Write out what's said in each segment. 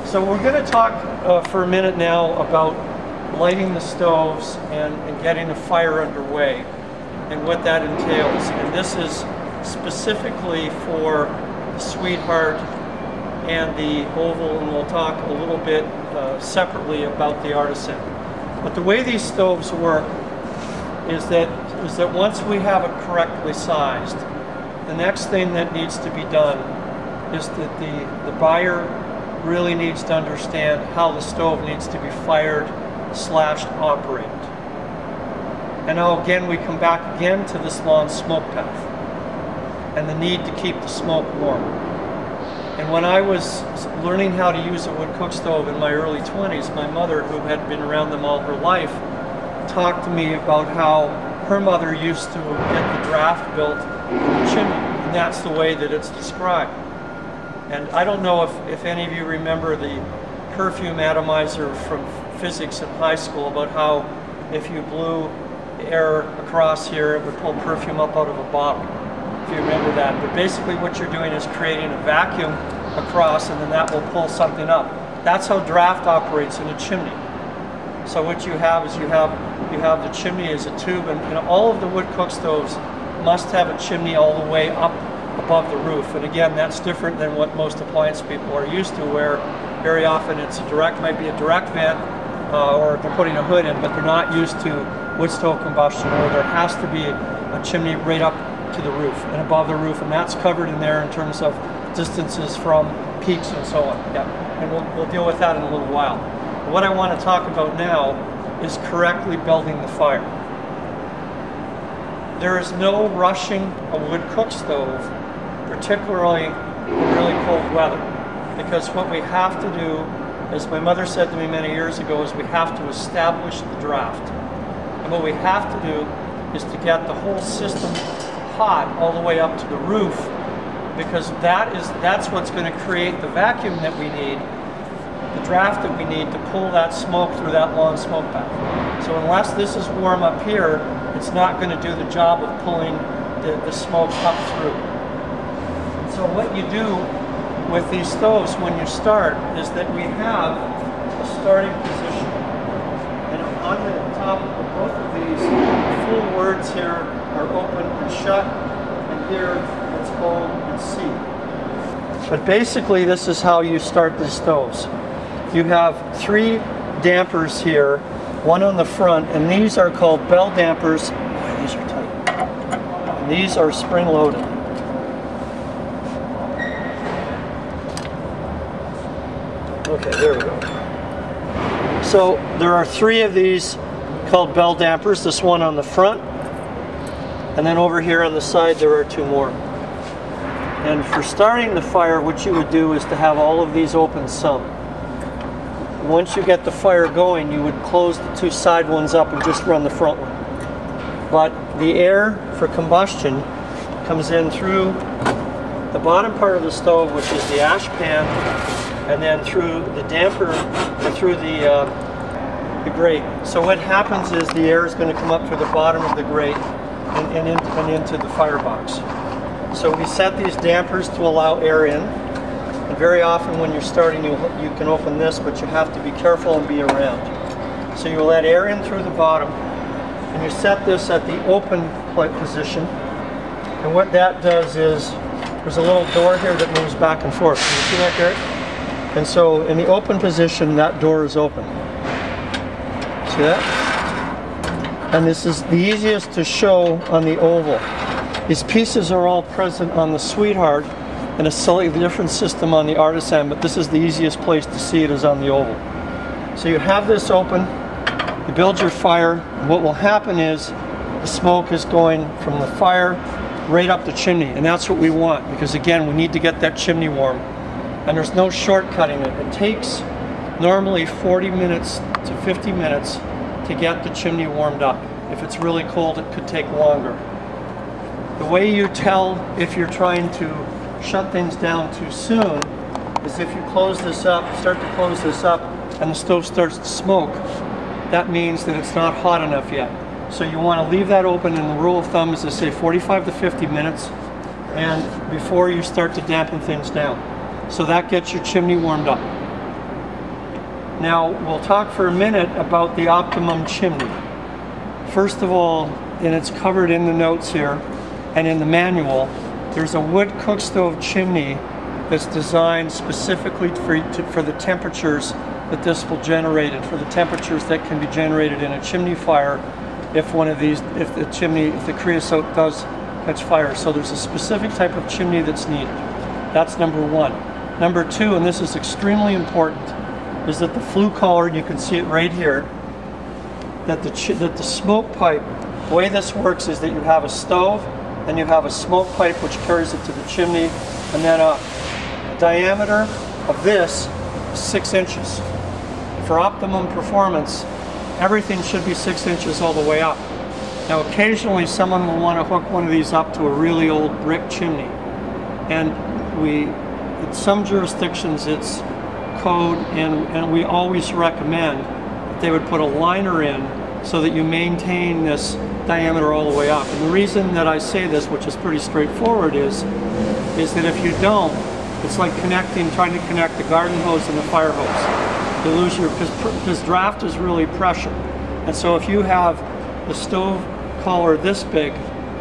So we're going to talk for a minute now about lighting the stoves and getting a fire underway and what that entails. And this is specifically for the Sweetheart and the Oval, and we'll talk a little bit separately about the Artisan. But the way these stoves work is that once we have it correctly sized, the next thing that needs to be done is that the buyer really needs to understand how the stove needs to be fired / operated. And now again we come back again to this long smoke path and the need to keep the smoke warm. And when I was learning how to use a wood cook stove in my early 20s, my mother, who had been around them all her life, talked to me about how her mother used to get the draft built in the chimney, and that's the way that it's described. And I don't know if any of you remember the perfume atomizer from physics in high school, about how if you blew air across here, it would pull perfume up out of a bottle, if you remember that. But basically what you're doing is creating a vacuum across, and then that will pull something up. That's how draft operates in a chimney. So what you have is you have the chimney as a tube, and all of the wood cook stoves must have a chimney all the way up above the roof. And again, that's different than what most appliance people are used to, where very often it's might be a direct vent, or they're putting a hood in, but they're not used to wood stove combustion, or there has to be a chimney right up to the roof and above the roof, and that's covered in there in terms of distances from peaks and so on. Yeah, and we'll deal with that in a little while. But what I want to talk about now is correctly building the fire. There is no rushing a wood cook stove, particularly in really cold weather, because what we have to do, as my mother said to me many years ago, is we have to establish the draft. And what we have to do is to get the whole system hot all the way up to the roof, because that's what's going to create the vacuum that we need, the draft that we need to pull that smoke through that long smoke path. So unless this is warm up here, it's not going to do the job of pulling the smoke up through. And so what you do with these stoves when you start is that we have a starting position. And on the top of both of these, the full words here are open and shut, and here it's hold and see. But basically this is how you start the stoves. You have 3 dampers here, one on the front, and these are called bell dampers. Boy, these are tight. And these are spring loaded. Okay, there we go. So there are 3 of these called bell dampers, this one on the front, and then over here on the side there are 2 more. And for starting the fire, what you would do is to have all of these open some. Once you get the fire going, you would close the 2 side ones up and just run the front one. But the air for combustion comes in through the bottom part of the stove, which is the ash pan, and then through the damper, or through the grate. So what happens is the air is going to come up through the bottom of the grate and into the firebox. So we set these dampers to allow air in. And very often when you're starting, you can open this, but you have to be careful and be around. So you let air in through the bottom, and you set this at the open position. And what that does is, there's a little door here that moves back and forth. Can you see that, Gary? And so in the open position, that door is open. See that? And this is the easiest to show on the Oval. These pieces are all present on the Sweetheart, and a slightly different system on the Artisan, but this is the easiest place to see it is on the Oval. So you have this open, you build your fire, and what will happen is the smoke is going from the fire right up the chimney, and that's what we want, because again, we need to get that chimney warm. And there's no shortcutting it. It takes normally 40 minutes to 50 minutes to get the chimney warmed up. If it's really cold, it could take longer. The way you tell if you're trying to shut things down too soon is if you close this up, start to close this up, and the stove starts to smoke. That means that it's not hot enough yet. So you want to leave that open, and the rule of thumb is to say 45 to 50 minutes and before you start to dampen things down. So that gets your chimney warmed up. Now we'll talk for a minute about the optimum chimney. First of all, and it's covered in the notes here and in the manual, there's a wood cookstove chimney that's designed specifically for the temperatures that this will generate, and for the temperatures that can be generated in a chimney fire if the creosote does catch fire. So there's a specific type of chimney that's needed. That's number one. Number two, and this is extremely important, is that the flue collar, and you can see it right here, that the smoke pipe, the way this works is that you have a stove, then you have a smoke pipe which carries it to the chimney, and then a diameter of this is 6 inches. For optimum performance, everything should be 6 inches all the way up. Now occasionally someone will want to hook one of these up to a really old brick chimney, and in some jurisdictions it's code, and we always recommend that they would put a liner in so that you maintain this diameter all the way up. And the reason that I say this, which is pretty straightforward, is that if you don't, it's like trying to connect the garden hose and the fire hose. You lose because draft is really pressure. And so if you have the stove collar this big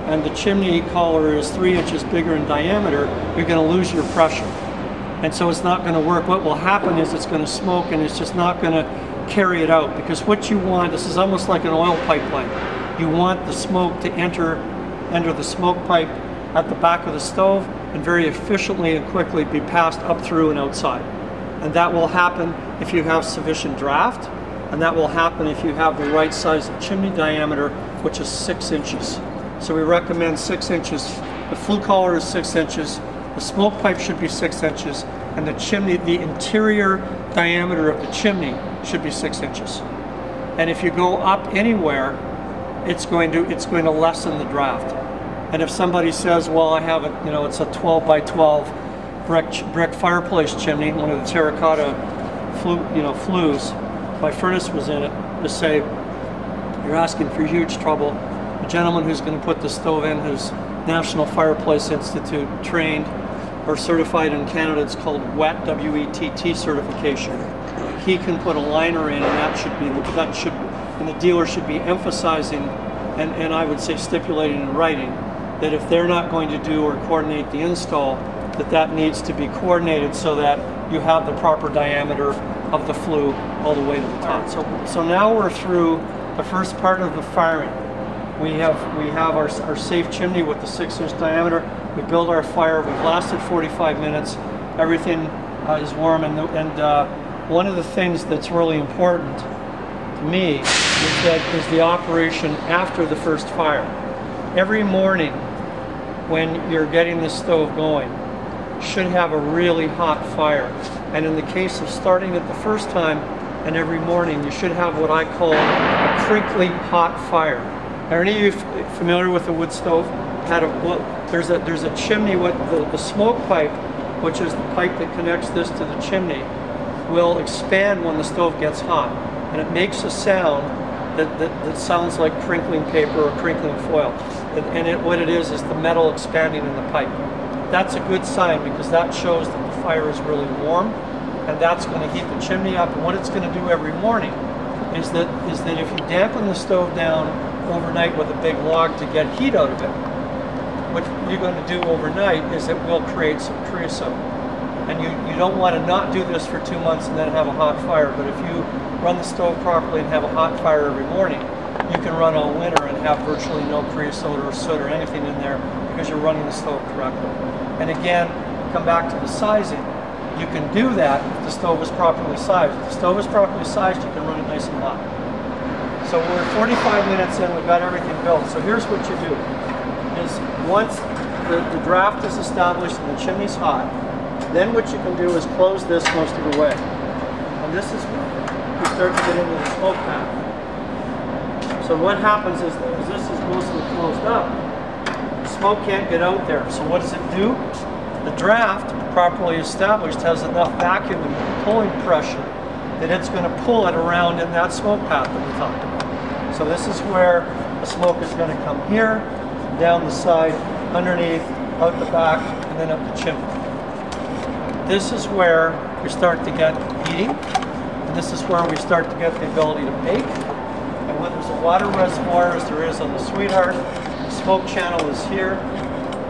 and the chimney collar is 3 inches bigger in diameter, you're going to lose your pressure. And so it's not going to work. What will happen is it's going to smoke, and it's just not going to carry it out, because what you want, this is almost like an oil pipeline. You want the smoke to enter the smoke pipe at the back of the stove and very efficiently and quickly be passed up through and outside. And that will happen if you have sufficient draft, and that will happen if you have the right size chimney diameter, which is 6 inches. So we recommend 6 inches. The flue collar is 6 inches. The smoke pipe should be 6 inches, and the chimney, the interior diameter of the chimney should be 6 inches. And if you go up anywhere, it's going to lessen the draft. And if somebody says, well, I have it's a 12 by 12 brick fireplace chimney, one of the terracotta flues, my furnace was in it, to say, you're asking for huge trouble. The gentleman who's going to put the stove in, who's National Fireplace Institute trained or certified in Canada, it's called WETT, W-E-T-T certification. He can put a liner in, and the dealer should be emphasizing, and I would say stipulating in writing, that if they're not going to do or coordinate the install, that needs to be coordinated so that you have the proper diameter of the flue all the way to the top. So now we're through the first part of the firing. We have our safe chimney with the 6-inch diameter. We build our fire. We've lasted 45 minutes. Everything is warm, and one of the things that's really important to me is the operation after the first fire. Every morning when you're getting the stove going, you should have a really hot fire. And in the case of starting it the first time and every morning, you should have what I call a crinkly hot fire. Are any of you familiar with a wood stove? There's a chimney with the smoke pipe, which is the pipe that connects this to the chimney, will expand when the stove gets hot, and it makes a sound that sounds like crinkling paper or crinkling foil. What it is the metal expanding in the pipe. That's a good sign, because that shows that the fire is really warm, and that's going to heat the chimney up. And what it's going to do every morning is that if you dampen the stove down overnight with a big log to get heat out of it, what you're going to do overnight is it will create some creosote. And you don't want to not do this for 2 months and then have a hot fire, but if you run the stove properly and have a hot fire every morning, you can run all winter and have virtually no creosote or soot or anything in there, because you're running the stove correctly. And again, come back to the sizing. You can do that if the stove is properly sized. If the stove is properly sized, you can run it nice and hot. So we're 45 minutes in, we've got everything built. So here's what you do, is once the draft is established and the chimney's hot, then what you can do is close this most of the way. And this is when you start to get into the smoke path. So what happens is that as this is mostly closed up, the smoke can't get out there. So what does it do? The draft, properly established, has enough vacuum and pulling pressure that it's going to pull it around in that smoke path that we talked about. So this is where the smoke is going to come here, down the side, underneath, out the back, and then up the chimney. This is where you start to get heating. And this is where we start to get the ability to bake. And when there's a water reservoir, as there is on the Sweetheart, the smoke channel is here.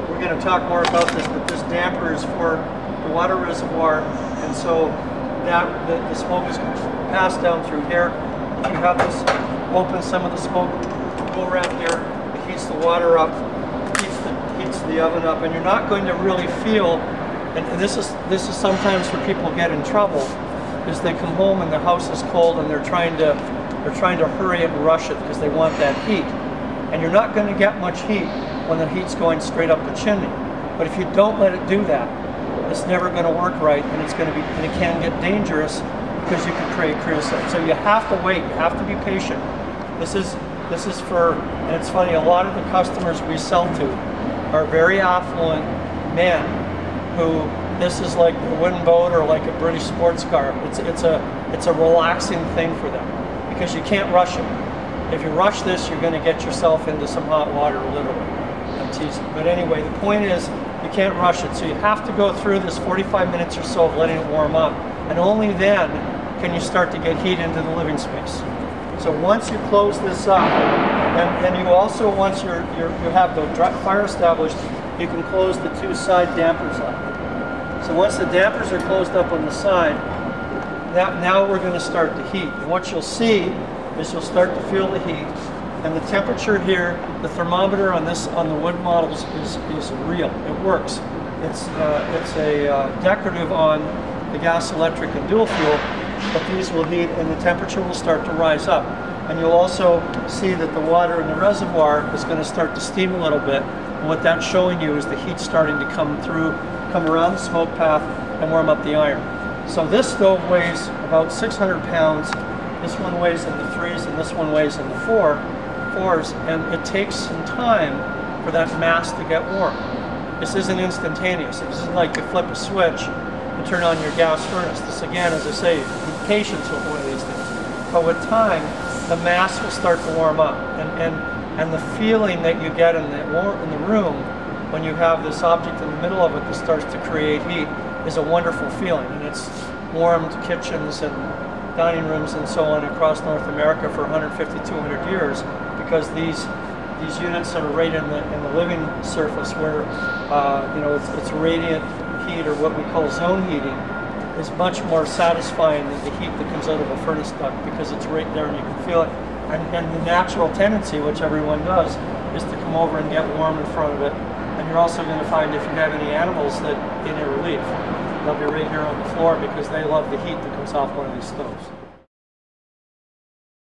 We're going to talk more about this, but this damper is for the water reservoir, and so that the smoke is passed down through here. If you have this open, some of the smoke go around here, it heats the water up, heats the oven up, and you're not going to really feel, and this is sometimes where people get in trouble, is they come home and the house is cold and they're trying to hurry it and rush it because they want that heat. And you're not going to get much heat when the heat's going straight up the chimney. But if you don't let it do that, it's never going to work right, and it can get dangerous because you can create creosote. So you have to wait. You have to be patient. This is for, and it's funny, a lot of the customers we sell to are very affluent men who this is like a wooden boat or like a British sports car. It's a relaxing thing for them because you can't rush it. If you rush this, you're going to get yourself into some hot water, literally. I'm teasing. But anyway, the point is, you can't rush it. So you have to go through this 45 minutes or so of letting it warm up. And only then can you start to get heat into the living space. So once you close this up, and you also, once you have the fire established, you can close the two side dampers up. So once the dampers are closed up on the side, now we're going to start to heat. And what you'll see is you'll start to feel the heat. And the temperature here, the thermometer on the wood models is real. It works. It's a decorative on the gas, electric, and dual fuel, but these will heat and the temperature will start to rise up. And you'll also see that the water in the reservoir is going to start to steam a little bit. And what that's showing you is the heat starting to come around the smoke path and warm up the iron. So this stove weighs about 600 pounds. This one weighs in the 3s and this one weighs in the 4s, and it takes some time for that mass to get warm. This isn't instantaneous. It isn't like you flip a switch and turn on your gas furnace. This, again, as I say, be patient with one of these things. But with time, the mass will start to warm up, and the feeling that you get in the room when you have this object in the middle of it that starts to create heat is a wonderful feeling. And it's warmed kitchens and dining rooms and so on across North America for 150, 200 years, because these units are right in the living surface where it's radiant heat, or what we call zone heating, is much more satisfying than the heat that comes out of a furnace duct, because it's right there and you can feel it. And the natural tendency, which everyone does, is to come over and get warm in front of it. And you're also going to find, if you have any animals that need a relief, they'll be right here on the floor because they love the heat that comes off one of these stoves.